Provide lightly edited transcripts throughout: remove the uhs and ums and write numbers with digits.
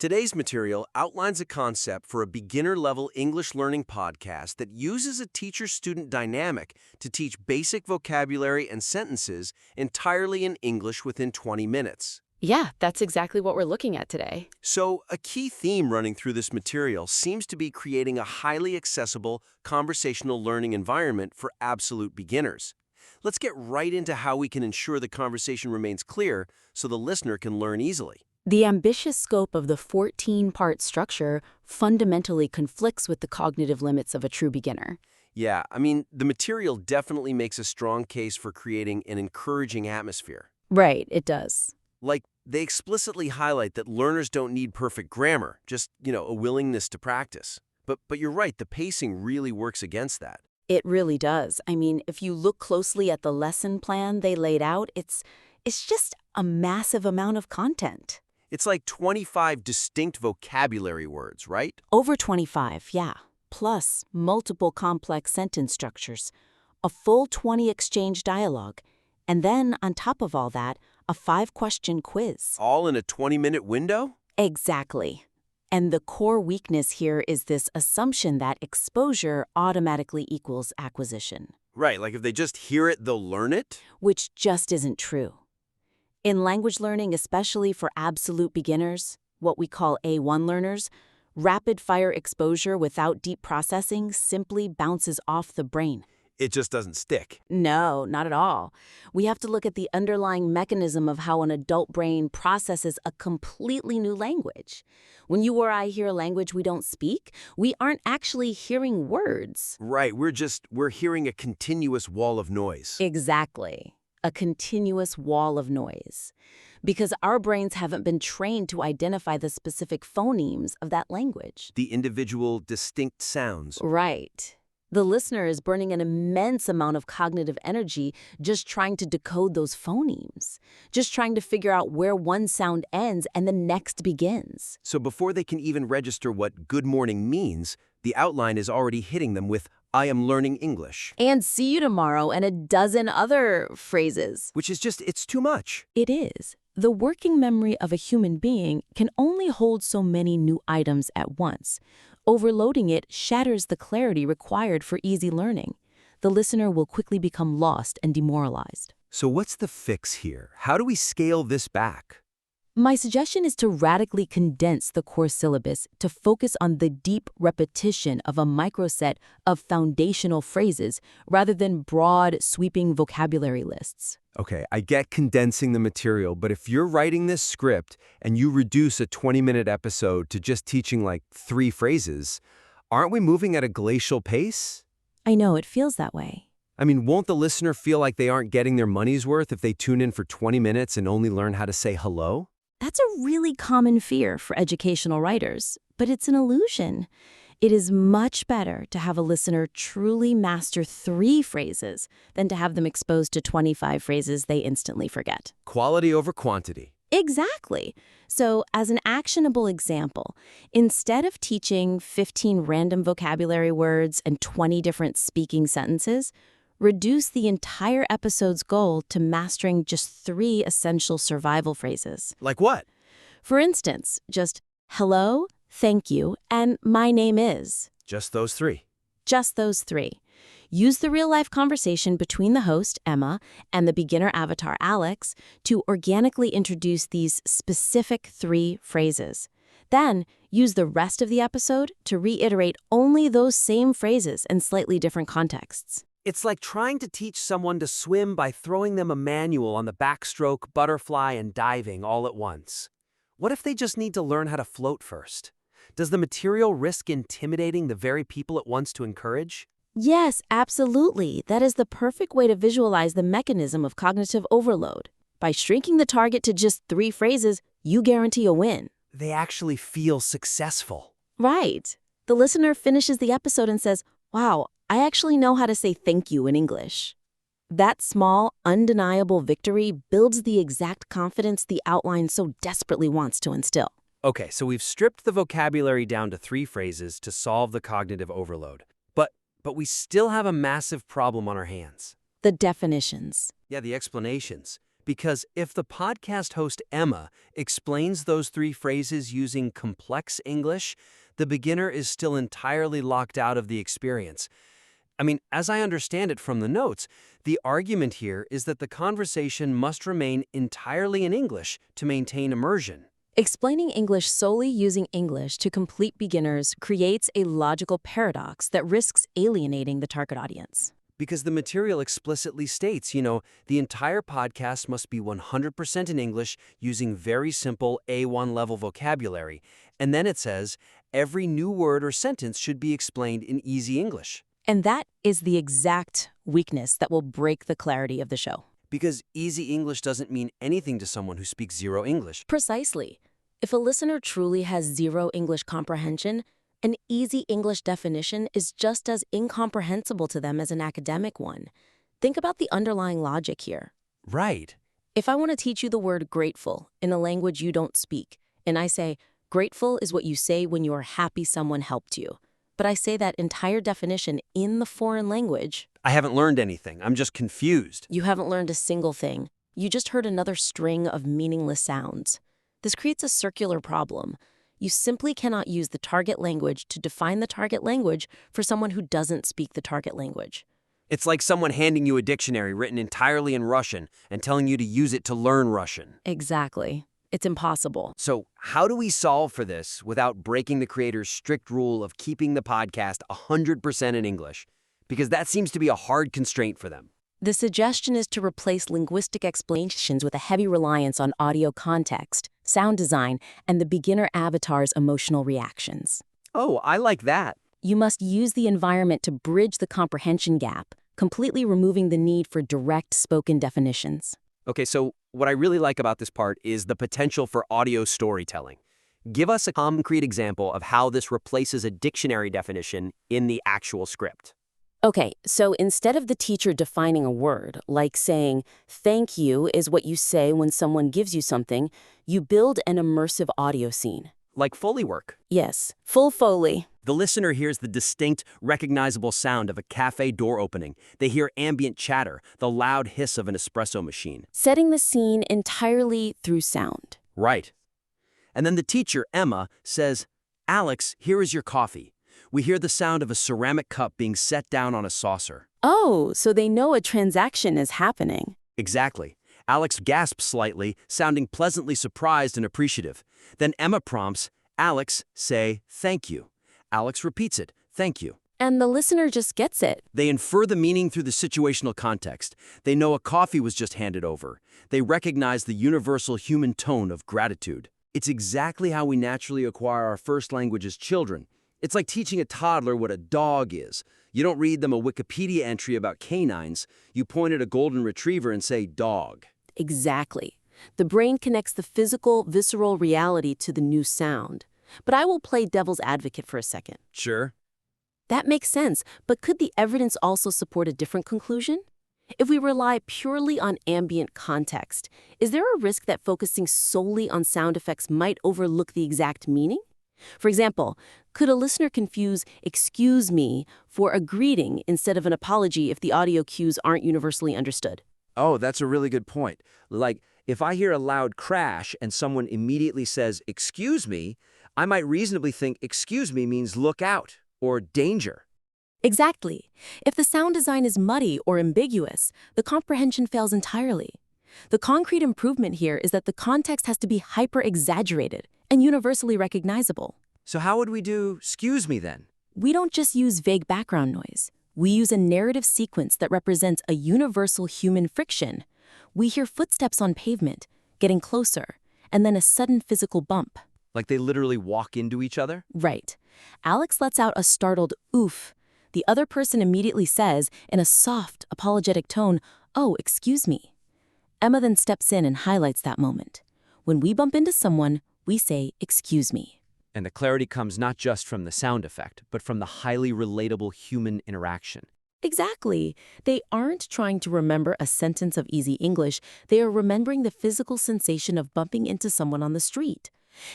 Today's material outlines a concept for a beginner-level English learning podcast that uses a teacher-student dynamic to teach basic vocabulary and sentences entirely in English within 20 minutes. Yeah, that's exactly what we're looking at today. So, a key theme running through this material seems to be creating a highly accessible conversational learning environment for absolute beginners. Let's get right into how we can ensure the conversation remains clear so the listener can learn easily. The ambitious scope of the 14-part structure fundamentally conflicts with the cognitive limits of a true beginner. Yeah, the material definitely makes a strong case for creating an encouraging atmosphere. Right, it does. Like, they explicitly highlight that learners don't need perfect grammar, just, a willingness to practice. But you're right, the pacing really works against that. It really does. If you look closely at the lesson plan they laid out, it's just a massive amount of content. It's like 25 distinct vocabulary words, right? Over 25, yeah. Plus multiple complex sentence structures, a full 20 exchange dialogue, and then on top of all that, a 5-question quiz. All in a 20-minute window? Exactly. And the core weakness here is this assumption that exposure automatically equals acquisition. Right, like if they just hear it, they'll learn it? Which just isn't true. In language learning, especially for absolute beginners, what we call A1 learners, rapid-fire exposure without deep processing simply bounces off the brain. It just doesn't stick. No, not at all. We have to look at the underlying mechanism of how an adult brain processes a completely new language. When you or I hear a language we don't speak, we aren't actually hearing words. Right, we're hearing a continuous wall of noise. Exactly. A continuous wall of noise. Because our brains haven't been trained to identify the specific phonemes of that language. The individual distinct sounds. Right. The listener is burning an immense amount of cognitive energy just trying to decode those phonemes, just trying to figure out where one sound ends and the next begins. So before they can even register what good morning means, the outline is already hitting them with, I am learning English. And see you tomorrow and a dozen other phrases. Which is just, it's too much. It is. The working memory of a human being can only hold so many new items at once. Overloading it shatters the clarity required for easy learning. The listener will quickly become lost and demoralized. So what's the fix here? How do we scale this back? My suggestion is to radically condense the course syllabus to focus on the deep repetition of a microset of foundational phrases rather than broad, sweeping vocabulary lists. Okay, I get condensing the material, but if you're writing this script and you reduce a 20-minute episode to just teaching like 3 phrases, aren't we moving at a glacial pace? I know, it feels that way. Won't the listener feel like they aren't getting their money's worth if they tune in for 20 minutes and only learn how to say hello? That's a really common fear for educational writers, but it's an illusion. It is much better to have a listener truly master 3 phrases than to have them exposed to 25 phrases they instantly forget. Quality over quantity. Exactly. So, as an actionable example, instead of teaching 15 random vocabulary words and 20 different speaking sentences, reduce the entire episode's goal to mastering just 3 essential survival phrases. Like what? For instance, just hello, thank you, and my name is. Just those 3. Just those 3. Use the real-life conversation between the host, Emma, and the beginner avatar, Alex, to organically introduce these specific 3 phrases. Then, use the rest of the episode to reiterate only those same phrases in slightly different contexts. It's like trying to teach someone to swim by throwing them a manual on the backstroke, butterfly, and diving all at once. What if they just need to learn how to float first? Does the material risk intimidating the very people it wants to encourage? Yes, absolutely. That is the perfect way to visualize the mechanism of cognitive overload. By shrinking the target to just 3 phrases, you guarantee a win. They actually feel successful. Right. The listener finishes the episode and says, wow, I actually know how to say thank you in English. That small, undeniable victory builds the exact confidence the outline so desperately wants to instill. Okay, so we've stripped the vocabulary down to 3 phrases to solve the cognitive overload. But we still have a massive problem on our hands. The definitions. Yeah, the explanations. Because if the podcast host Emma explains those three phrases using complex English, the beginner is still entirely locked out of the experience. I mean, as I understand it from the notes, the argument here is that the conversation must remain entirely in English to maintain immersion. Explaining English solely using English to complete beginners creates a logical paradox that risks alienating the target audience. Because the material explicitly states, the entire podcast must be 100% in English using very simple A1 level vocabulary. And then it says, every new word or sentence should be explained in easy English. And that is the exact weakness that will break the clarity of the show. Because easy English doesn't mean anything to someone who speaks zero English. Precisely. If a listener truly has zero English comprehension, an easy English definition is just as incomprehensible to them as an academic one. Think about the underlying logic here. Right. If I want to teach you the word grateful in a language you don't speak, and I say, grateful is what you say when you are happy someone helped you, but I say that entire definition in the foreign language, I haven't learned anything. I'm just confused. you haven't learned a single thing. You just heard another string of meaningless sounds. This creates a circular problem. You simply cannot use the target language to define the target language for someone who doesn't speak the target language. It's like someone handing you a dictionary written entirely in Russian and telling you to use it to learn Russian. Exactly. It's impossible. So how do we solve for this without breaking the creator's strict rule of keeping the podcast 100% in English? Because that seems to be a hard constraint for them. The suggestion is to replace linguistic explanations with a heavy reliance on audio context, sound design, and the beginner avatar's emotional reactions. Oh, I like that. You must use the environment to bridge the comprehension gap, completely removing the need for direct spoken definitions. Okay, so what I really like about this part is the potential for audio storytelling. Give us a concrete example of how this replaces a dictionary definition in the actual script. Okay, so instead of the teacher defining a word, like saying, thank you is what you say when someone gives you something, you build an immersive audio scene. Like Foley work. Yes, full Foley. The listener hears the distinct, recognizable sound of a cafe door opening. They hear ambient chatter, the loud hiss of an espresso machine. Setting the scene entirely through sound. Right. And then the teacher, Emma, says, Alex, here is your coffee. We hear the sound of a ceramic cup being set down on a saucer. Oh, so they know a transaction is happening. Exactly. Alex gasps slightly, sounding pleasantly surprised and appreciative. Then Emma prompts, Alex, say, thank you. Alex repeats it, thank you. And the listener just gets it. They infer the meaning through the situational context. They know a coffee was just handed over. They recognize the universal human tone of gratitude. It's exactly how we naturally acquire our first language as children. It's like teaching a toddler what a dog is. You don't read them a Wikipedia entry about canines. You point at a golden retriever and say, dog. Exactly. The brain connects the physical, visceral reality to the new sound. But I will play devil's advocate for a second. Sure. That makes sense, but could the evidence also support a different conclusion? If we rely purely on ambient context, is there a risk that focusing solely on sound effects might overlook the exact meaning? For example, could a listener confuse excuse me for a greeting instead of an apology if the audio cues aren't universally understood? Oh, that's a really good point. Like, if I hear a loud crash and someone immediately says, excuse me, I might reasonably think excuse me means look out or danger. Exactly. If the sound design is muddy or ambiguous, the comprehension fails entirely. The concrete improvement here is that the context has to be hyper-exaggerated and universally recognizable. So how would we do excuse me then? We don't just use vague background noise. We use a narrative sequence that represents a universal human friction. We hear footsteps on pavement, getting closer, and then a sudden physical bump. Like they literally walk into each other? Right. Alex lets out a startled oof. The other person immediately says, in a soft, apologetic tone, "Oh, excuse me." Emma then steps in and highlights that moment. When we bump into someone, we say, "Excuse me." And the clarity comes not just from the sound effect, but from the highly relatable human interaction. Exactly. They aren't trying to remember a sentence of easy English. They are remembering the physical sensation of bumping into someone on the street.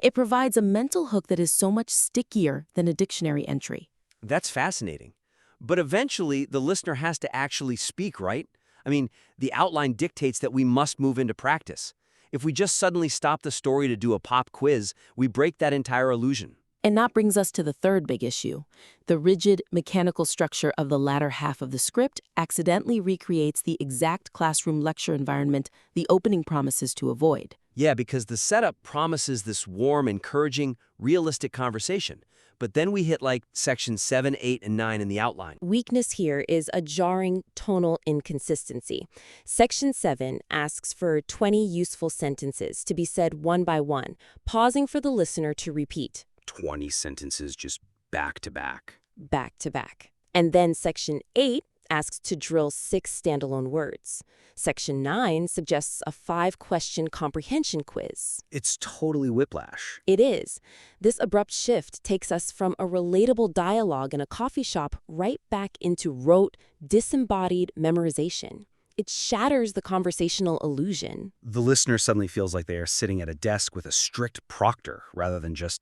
It provides a mental hook that is so much stickier than a dictionary entry. That's fascinating. But eventually, the listener has to actually speak, right? I mean, the outline dictates that we must move into practice. If we just suddenly stop the story to do a pop quiz, we break that entire illusion. And that brings us to the third big issue. The rigid, mechanical structure of the latter half of the script accidentally recreates the exact classroom lecture environment the opening promises to avoid. Yeah, because the setup promises this warm, encouraging, realistic conversation. But then we hit like sections 7, 8, and 9 in the outline. Weakness here is a jarring tonal inconsistency. Section 7 asks for 20 useful sentences to be said one by one, pausing for the listener to repeat. 20 sentences just back to back. Back to back. And then Section 8 asks to drill 6 standalone words. Section 9 suggests a 5-question comprehension quiz. It's totally whiplash. It is. This abrupt shift takes us from a relatable dialogue in a coffee shop right back into rote, disembodied memorization. It shatters the conversational illusion. The listener suddenly feels like they are sitting at a desk with a strict proctor rather than just,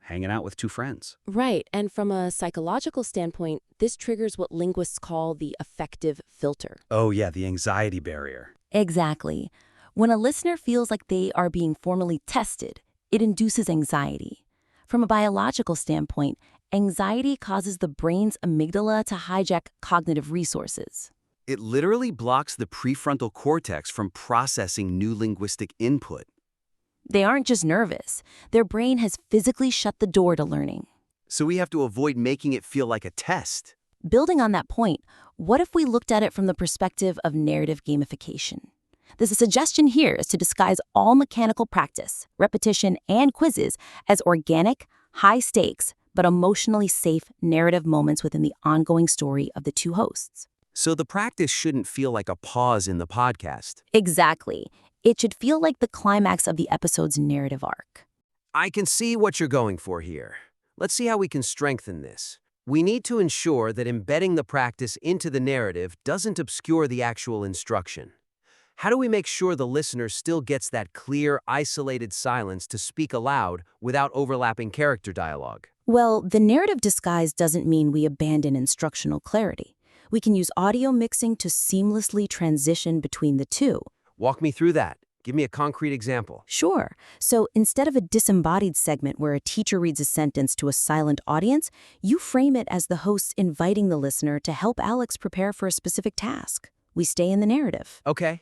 hanging out with two friends. Right, and from a psychological standpoint, this triggers what linguists call the affective filter. Oh yeah, the anxiety barrier. Exactly. When a listener feels like they are being formally tested, it induces anxiety. From a biological standpoint, anxiety causes the brain's amygdala to hijack cognitive resources. It literally blocks the prefrontal cortex from processing new linguistic input. They aren't just nervous. Their brain has physically shut the door to learning. So we have to avoid making it feel like a test. Building on that point, what if we looked at it from the perspective of narrative gamification? The suggestion here is to disguise all mechanical practice, repetition, and quizzes as organic, high-stakes, but emotionally safe narrative moments within the ongoing story of the two hosts. So the practice shouldn't feel like a pause in the podcast. Exactly. It should feel like the climax of the episode's narrative arc. I can see what you're going for here. Let's see how we can strengthen this. We need to ensure that embedding the practice into the narrative doesn't obscure the actual instruction. How do we make sure the listener still gets that clear, isolated silence to speak aloud without overlapping character dialogue? Well, the narrative disguise doesn't mean we abandon instructional clarity. We can use audio mixing to seamlessly transition between the two. Walk me through that. Give me a concrete example. Sure. So instead of a disembodied segment where a teacher reads a sentence to a silent audience, you frame it as the host inviting the listener to help Alex prepare for a specific task. We stay in the narrative. Okay.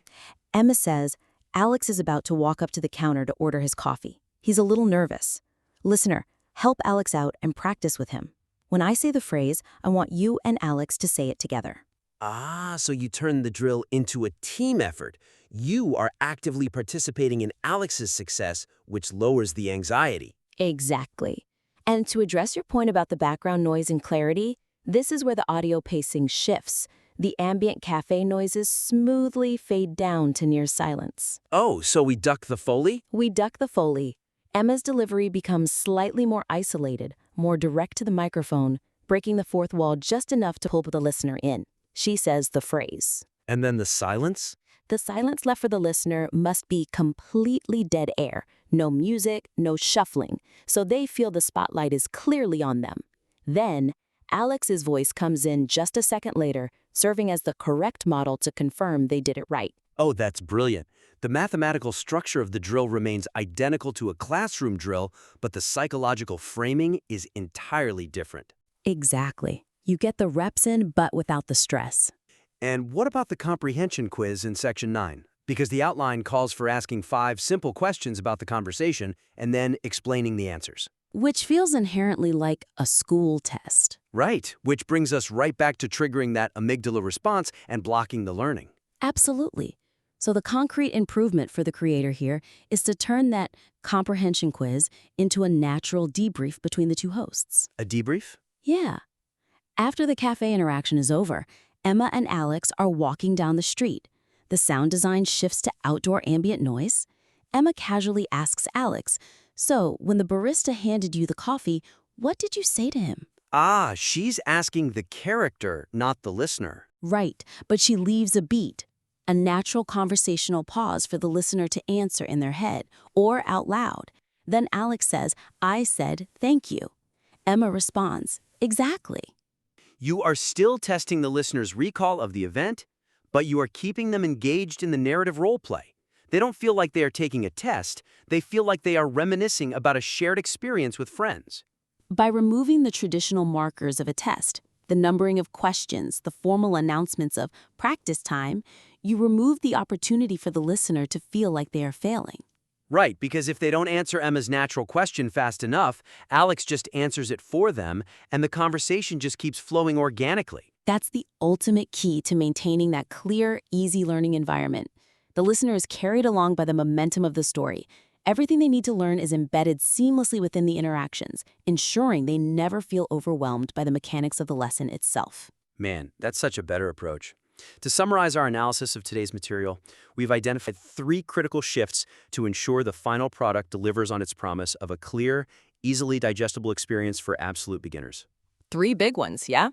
Emma says, Alex is about to walk up to the counter to order his coffee. He's a little nervous. Listener, help Alex out and practice with him. When I say the phrase, I want you and Alex to say it together. Ah, so you turn the drill into a team effort. You are actively participating in Alex's success, which lowers the anxiety. Exactly. And to address your point about the background noise and clarity, this is where the audio pacing shifts. The ambient cafe noises smoothly fade down to near silence. Oh, so we duck the Foley? We duck the Foley. Emma's delivery becomes slightly more isolated, more direct to the microphone, breaking the fourth wall just enough to pull the listener in. She says the phrase. And then the silence? The silence left for the listener must be completely dead air. No music, no shuffling, so they feel the spotlight is clearly on them. Then, Alex's voice comes in just a second later, serving as the correct model to confirm they did it right. Oh, that's brilliant. The mathematical structure of the drill remains identical to a classroom drill, but the psychological framing is entirely different. Exactly. You get the reps in, but without the stress. And what about the comprehension quiz in Section 9? Because the outline calls for asking 5 simple questions about the conversation and then explaining the answers. Which feels inherently like a school test. Right, which brings us right back to triggering that amygdala response and blocking the learning. Absolutely. So the concrete improvement for the creator here is to turn that comprehension quiz into a natural debrief between the two hosts. A debrief? Yeah. After the cafe interaction is over, Emma and Alex are walking down the street. The sound design shifts to outdoor ambient noise. Emma casually asks Alex, so when the barista handed you the coffee, what did you say to him? Ah, she's asking the character, not the listener. Right, but she leaves a beat, a natural conversational pause for the listener to answer in their head or out loud. Then Alex says, I said, thank you. Emma responds, exactly. You are still testing the listener's recall of the event, But you are keeping them engaged in the narrative role play. They don't feel like they are taking a test, they feel like they are reminiscing about a shared experience with friends. By removing the traditional markers of a test, the numbering of questions, the formal announcements of practice time, you remove the opportunity for the listener to feel like they are failing. Right, because if they don't answer Emma's natural question fast enough, Alex just answers it for them, and the conversation just keeps flowing organically. That's the ultimate key to maintaining that clear, easy learning environment. The listener is carried along by the momentum of the story. Everything they need to learn is embedded seamlessly within the interactions, ensuring they never feel overwhelmed by the mechanics of the lesson itself. Man, that's such a better approach. To summarize our analysis of today's material, we've identified 3 critical shifts to ensure the final product delivers on its promise of a clear, easily digestible experience for absolute beginners. 3 big ones, yeah?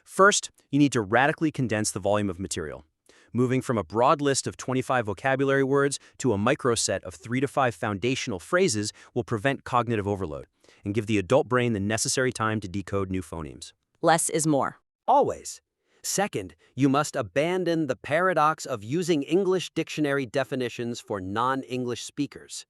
First, you need to radically condense the volume of material. Moving from a broad list of 25 vocabulary words to a microset of 3 to 5 foundational phrases will prevent cognitive overload and give the adult brain the necessary time to decode new phonemes. Less is more. Always. Second, you must abandon the paradox of using English dictionary definitions for non-English speakers.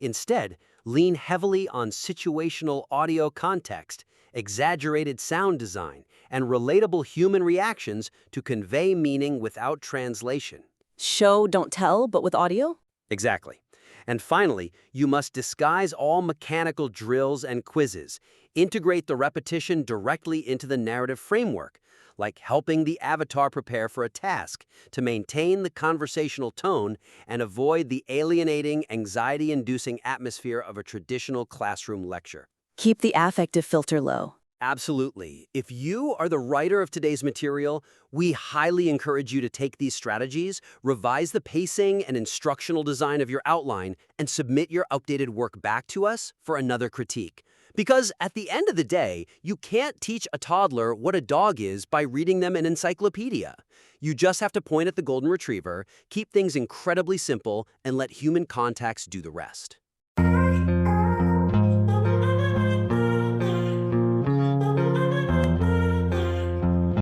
Instead, lean heavily on situational audio context, exaggerated sound design, and relatable human reactions to convey meaning without translation. Show, don't tell, but with audio? Exactly. And finally, you must disguise all mechanical drills and quizzes. Integrate the repetition directly into the narrative framework, like helping the avatar prepare for a task to maintain the conversational tone and avoid the alienating, anxiety-inducing atmosphere of a traditional classroom lecture. Keep the affective filter low. Absolutely. If you are the writer of today's material, we highly encourage you to take these strategies, revise the pacing and instructional design of your outline, and submit your updated work back to us for another critique. Because at the end of the day, you can't teach a toddler what a dog is by reading them an encyclopedia. You just have to point at the golden retriever, keep things incredibly simple, and let human context do the rest.